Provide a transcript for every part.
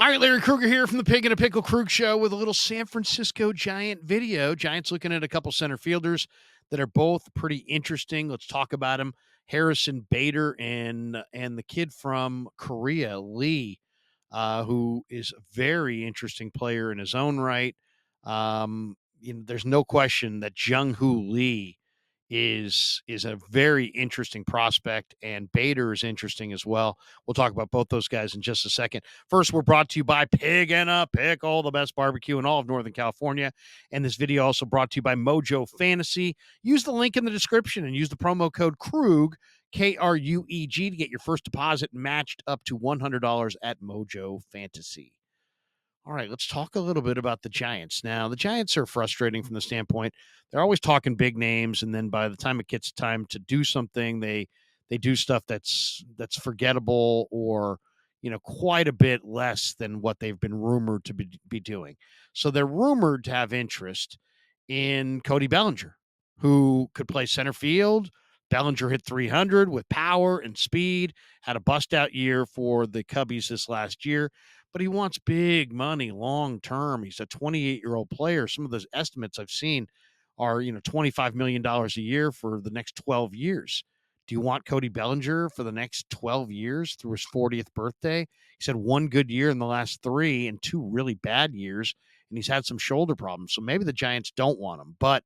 All right, Larry Krueger here from the Pig and a Pickle Krug Show with a little San Francisco Giant video. Giants looking at a couple center fielders that are both pretty interesting. Let's talk about them. Harrison Bader and the kid from Korea, Lee, who is a very interesting player in his own right. There's no question that Jung Hoo Lee is a very interesting prospect, and Bader is interesting as well. We'll talk about both those guys in just a second. First, we're brought to you by Pig and a Pickle, the best barbecue in all of Northern California. And this video also brought to you by Mojo Fantasy. Use the link in the description and use the promo code Krug, Krueg, to get your first deposit matched up to $100 at Mojo Fantasy. All right, let's talk a little bit about the Giants. Now, the Giants are frustrating from the standpoint they're always talking big names, and then by the time it gets time to do something, they do stuff that's forgettable or quite a bit less than what they've been rumored to be doing. So they're rumored to have interest in Cody Bellinger, who could play center field. Bellinger hit 300 with power and speed, had a bust out year for the Cubbies this last year, but he wants big money long term. He's a 28-year-old player. Some of those estimates I've seen are, $25 million a year for the next 12 years. Do you want Cody Bellinger for the next 12 years through his 40th birthday? He's had one good year in the last three and two really bad years, and he's had some shoulder problems. So maybe the Giants don't want him. But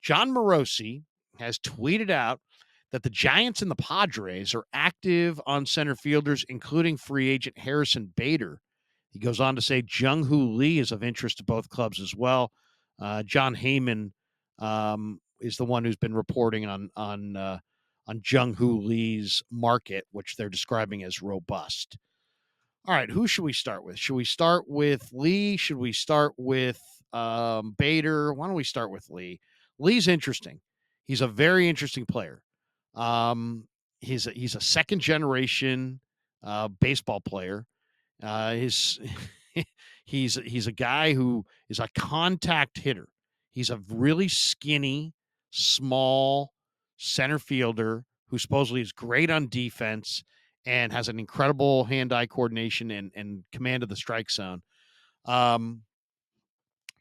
John Morosi has tweeted out that the Giants and the Padres are active on center fielders, including free agent Harrison Bader. He goes on to say Jung Hoo Lee is of interest to both clubs as well. John Heyman is the one who's been reporting on Jung Hoo Lee's market, which they're describing as robust. All right, who should we start with? Should we start with Lee? Should we start with Bader? Why don't we start with Lee? Lee's interesting. He's a very interesting player. Um, he's a second generation baseball player. His he's a guy who is a contact hitter. He's a really skinny, small center fielder who supposedly is great on defense and has an incredible hand-eye coordination and command of the strike zone. Um,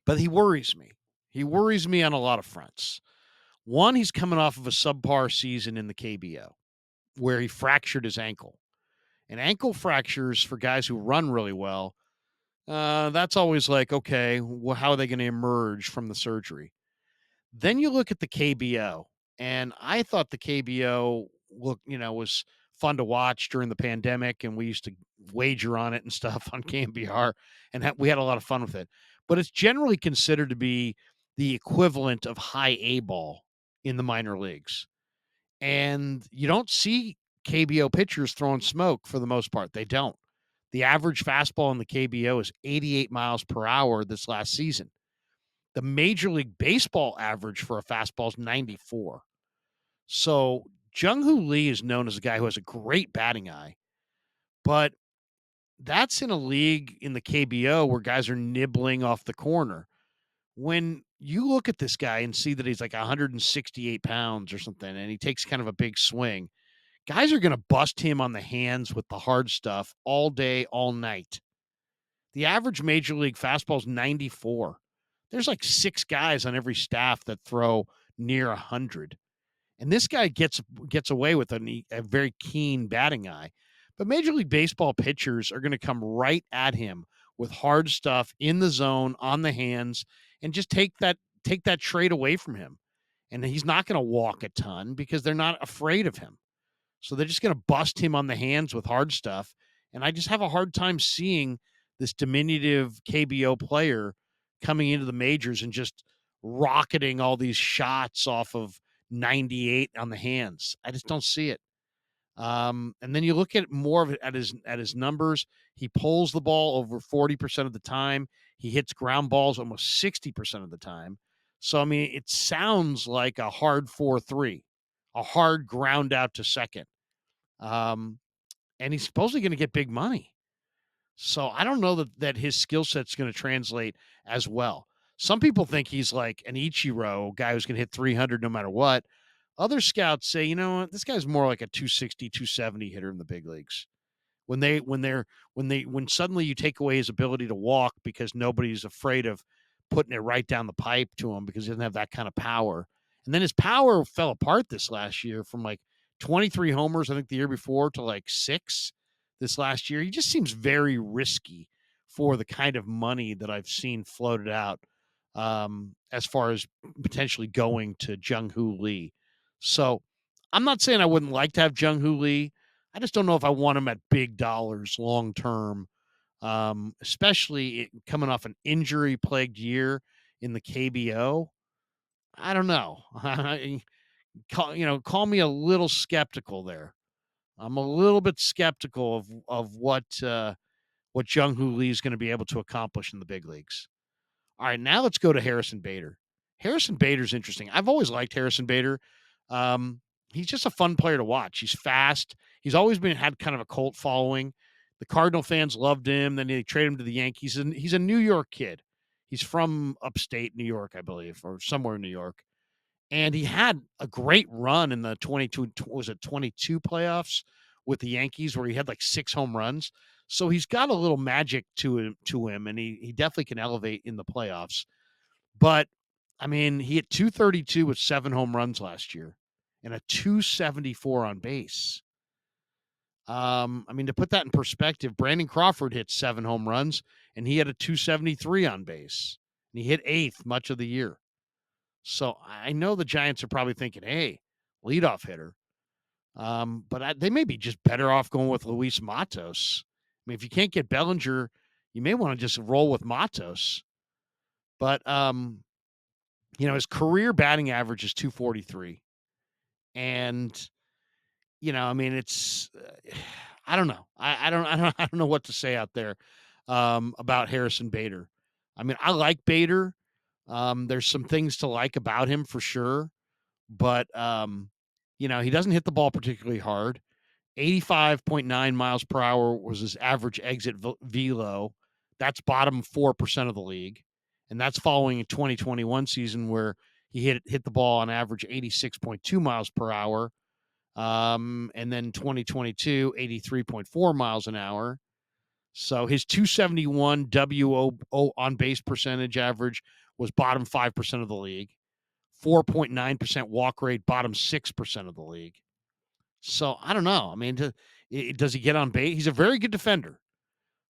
but he worries me. He worries me on a lot of fronts. One, he's coming off of a subpar season in the KBO where he fractured his ankle. And ankle fractures for guys who run really well, that's always like, okay, well, how are they going to emerge from the surgery? Then you look at the KBO, and I thought the KBO was fun to watch during the pandemic, and we used to wager on it and stuff on KMBR, and we had a lot of fun with it. But it's generally considered to be the equivalent of high A ball in the minor leagues, and you don't see KBO pitchers throwing smoke for the most part. They don't. The average fastball in the KBO is 88 miles per hour this last season. The Major League Baseball average for a fastball is 94. So Jung Hoo Lee is known as a guy who has a great batting eye, but that's in a league in the KBO where guys are nibbling off the corner. When you look at this guy and see that he's like 168 pounds or something, and he takes kind of a big swing, guys are going to bust him on the hands with the hard stuff all day, all night. The average major league fastball is 94. There's like six guys on every staff that throw near 100. And this guy gets away with a very keen batting eye. But Major League Baseball pitchers are going to come right at him with hard stuff in the zone, on the hands, and just take that trade away from him. And he's not going to walk a ton because they're not afraid of him. So they're just going to bust him on the hands with hard stuff. And I just have a hard time seeing this diminutive KBO player coming into the majors and just rocketing all these shots off of 98 on the hands. I just don't see it. And then you look at more of it at his numbers. He pulls the ball over 40% of the time. He hits ground balls almost 60% of the time. So I mean, it sounds like a hard 4-3, a hard ground out to second. Um, and he's supposedly going to get big money. So I don't know that his skill set's going to translate as well. Some people think he's like an Ichiro guy who's going to hit 300 no matter what. Other scouts say, you know what, this guy's more like a 260, 270 hitter in the big leagues, When suddenly you take away his ability to walk because nobody's afraid of putting it right down the pipe to him because he doesn't have that kind of power. And then his power fell apart this last year from like 23 homers, I think the year before, to like 6 this last year. He just seems very risky for the kind of money that I've seen floated out, as far as potentially going to Jung Hoo Lee. So I'm not saying I wouldn't like to have Jung Hoo Lee. I just don't know if I want him at big dollars long term, especially coming off an injury plagued year in the KBO. I don't know. Call me a little skeptical there. I'm a little bit skeptical of what Jung Hoo Lee is going to be able to accomplish in the big leagues. All right, now let's go to Harrison Bader. Harrison Bader's interesting. I've always liked Harrison Bader. Um, he's just a fun player to watch. He's fast. He's always been had kind of a cult following. The Cardinal fans loved him. Then they traded him to the Yankees. And he's a New York kid. He's from upstate New York, I believe, or somewhere in New York. And he had a great run in the 22 playoffs with the Yankees where he had like 6 home runs. So he's got a little magic to him, and he definitely can elevate in the playoffs. But I mean, he hit 232 with 7 home runs last year and a 274 on base. I mean, to put that in perspective, Brandon Crawford hit 7 home runs and he had a 273 on base. And he hit 8th much of the year. So I know the Giants are probably thinking, hey, leadoff hitter. But they may be just better off going with Luis Matos. I mean, if you can't get Bellinger, you may want to just roll with Matos. But his career batting average is 243. And, I mean, it's I don't know. I don't know what to say out there about Harrison Bader. I mean, I like Bader. There's some things to like about him for sure, but he doesn't hit the ball particularly hard. 85.9 miles per hour was his average exit velo. That's bottom 4% of the league. And that's following a 2021 season where he hit the ball on average 86.2 miles per hour. And then 2022, 83.4 miles an hour. So his 271 WO on base percentage average was bottom 5% of the league. 4.9% walk rate, bottom 6% of the league. So I don't know. I mean, does he get on base? He's a very good defender.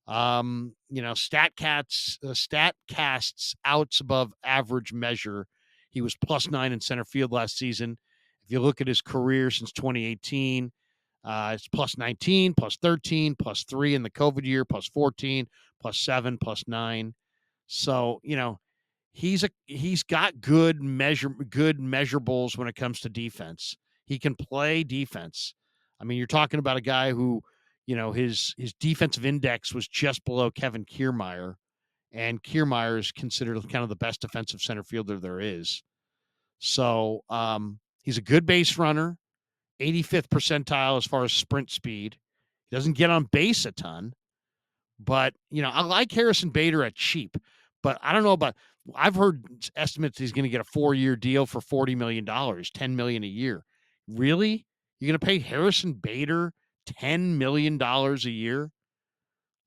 Statcast's outs above average measure. He was +9 in center field last season. If you look at his career since 2018, it's +19, +13, +3 in the COVID year, +14, +7, +9. So he's got good measurables when it comes to defense. He can play defense. I mean, you're talking about a guy who, his defensive index was just below Kevin Kiermaier, and Kiermaier is considered kind of the best defensive center fielder there is. So he's a good base runner, 85th percentile as far as sprint speed. He doesn't get on base a ton, but I like Harrison Bader at cheap, but I don't know about. I've heard estimates he's going to get a 4-year deal for $40 million, $10 million a year. Really? You're going to pay Harrison Bader $10 million a year?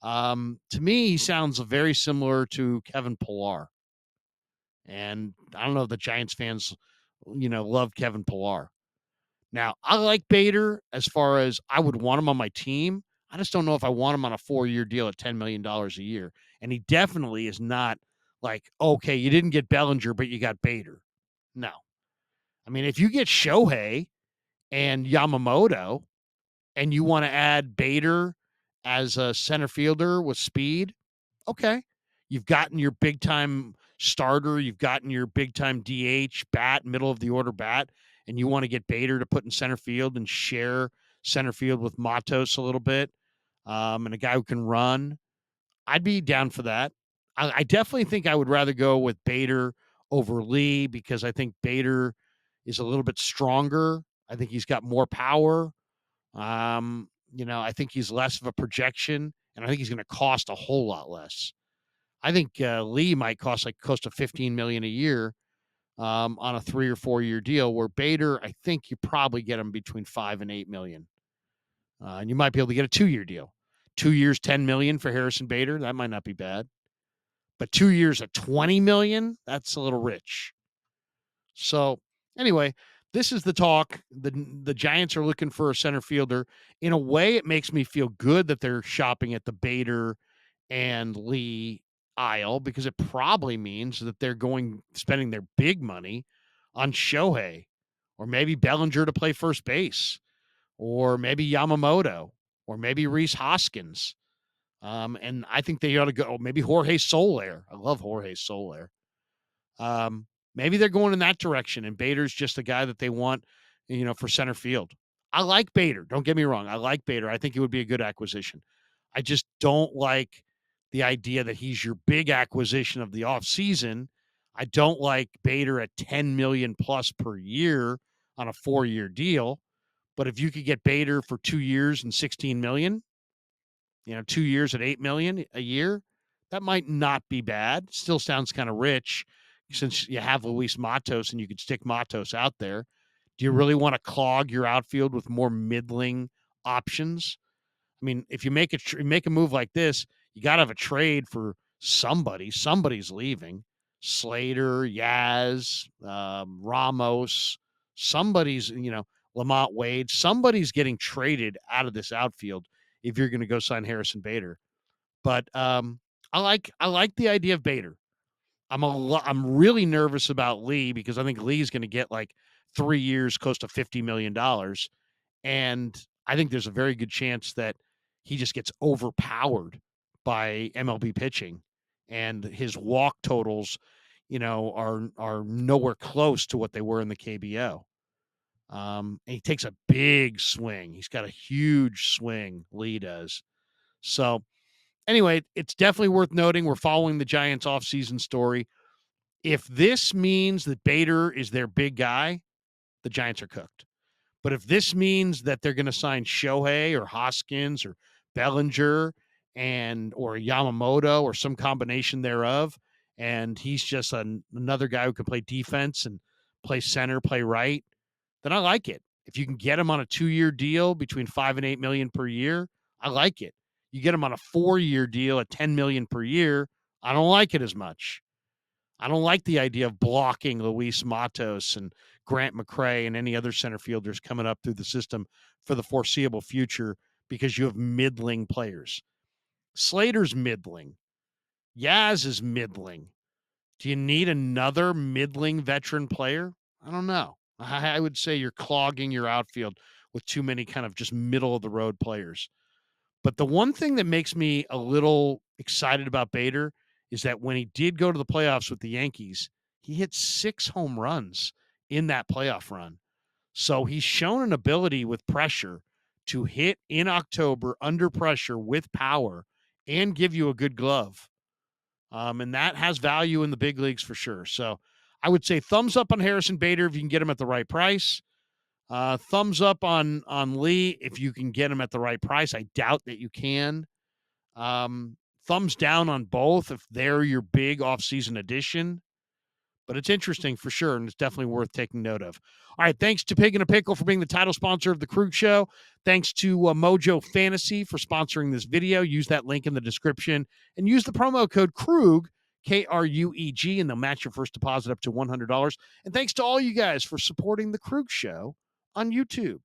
To me, he sounds very similar to Kevin Pillar. And I don't know if the Giants fans, love Kevin Pillar. Now, I like Bader as far as I would want him on my team. I just don't know if I want him on a 4-year deal at $10 million a year. And he definitely is not like, okay, you didn't get Bellinger, but you got Bader. No. I mean, if you get Shohei and Yamamoto and you want to add Bader as a center fielder with speed, okay. You've gotten your big time starter, you've gotten your big time DH bat, middle of the order bat, and you want to get Bader to put in center field and share center field with Matos a little bit, and a guy who can run. I'd be down for that. I definitely think I would rather go with Bader over Lee because I think Bader is a little bit stronger. I think he's got more power. I think he's less of a projection, and I think he's going to cost a whole lot less. I think Lee might cost like close to $15 million a year on a 3 or 4-year deal. Where Bader, I think you probably get him between $5 and $8 million, and you might be able to get a 2-year deal. 2 years, 10 million for Harrison Bader. That might not be bad. But 2 years at 20 million, that's a little rich. So anyway, this is the talk. The Giants are looking for a center fielder. In a way, it makes me feel good that they're shopping at the Bader and Lee aisle because it probably means that they're spending their big money on Shohei or maybe Bellinger to play first base or maybe Yamamoto or maybe Reese Hoskins. And I think they ought to go maybe Jorge Soler. I love Jorge Soler. Maybe they're going in that direction, and Bader's just the guy that they want, for center field. I like Bader. Don't get me wrong. I like Bader. I think it would be a good acquisition. I just don't like the idea that he's your big acquisition of the offseason. I don't like Bader at 10 million plus per year on a 4-year deal. But if you could get Bader for 2 years and 16 million, 2 years at 8 million a year, that might not be bad. Still sounds kind of rich since you have Luis Matos and you could stick Matos out there. Do you really want to clog your outfield with more middling options? I mean, if you make a move like this, you got to have a trade for somebody. Somebody's leaving. Slater, Yaz, Ramos. Somebody's, Lamont Wade. Somebody's getting traded out of this outfield if you're going to go sign Harrison Bader. But I like the idea of Bader. I'm really nervous about Lee because I think Lee's going to get like 3 years, close to $50 million, and I think there's a very good chance that he just gets overpowered by MLB pitching, and his walk totals, are nowhere close to what they were in the KBO. And he takes a big swing. He's got a huge swing. Lee does. So anyway, it's definitely worth noting we're following the Giants offseason story. If this means that Bader is their big guy, the Giants are cooked. But if this means that they're going to sign Shohei or Hoskins or Bellinger or Yamamoto or some combination thereof, and he's just another guy who can play defense and play center, play right, then I like it. If you can get him on a 2-year deal between 5 and 8 million per year, I like it. You get him on a 4-year deal at 10 million per year, I don't like it as much. I don't like the idea of blocking Luis Matos and Grant McCray and any other center fielders coming up through the system for the foreseeable future because you have middling players. Slater's middling. Yaz is middling. Do you need another middling veteran player? I don't know. I would say you're clogging your outfield with too many kind of just middle of the road players. But the one thing that makes me a little excited about Bader is that when he did go to the playoffs with the Yankees, he hit 6 home runs in that playoff run. So he's shown an ability with pressure to hit in October under pressure with power and give you a good glove. And that has value in the big leagues for sure. So I would say thumbs up on Harrison Bader if you can get him at the right price. Thumbs up on Lee if you can get him at the right price. I doubt that you can. Thumbs down on both if they're your big offseason addition. But it's interesting for sure, and it's definitely worth taking note of. All right, thanks to Pig and a Pickle for being the title sponsor of the Krug Show. Thanks to Mojo Fantasy for sponsoring this video. Use that link in the description and use the promo code Krug, K-R-U-E-G, and they'll match your first deposit up to $100. And thanks to all you guys for supporting the Krug Show on YouTube.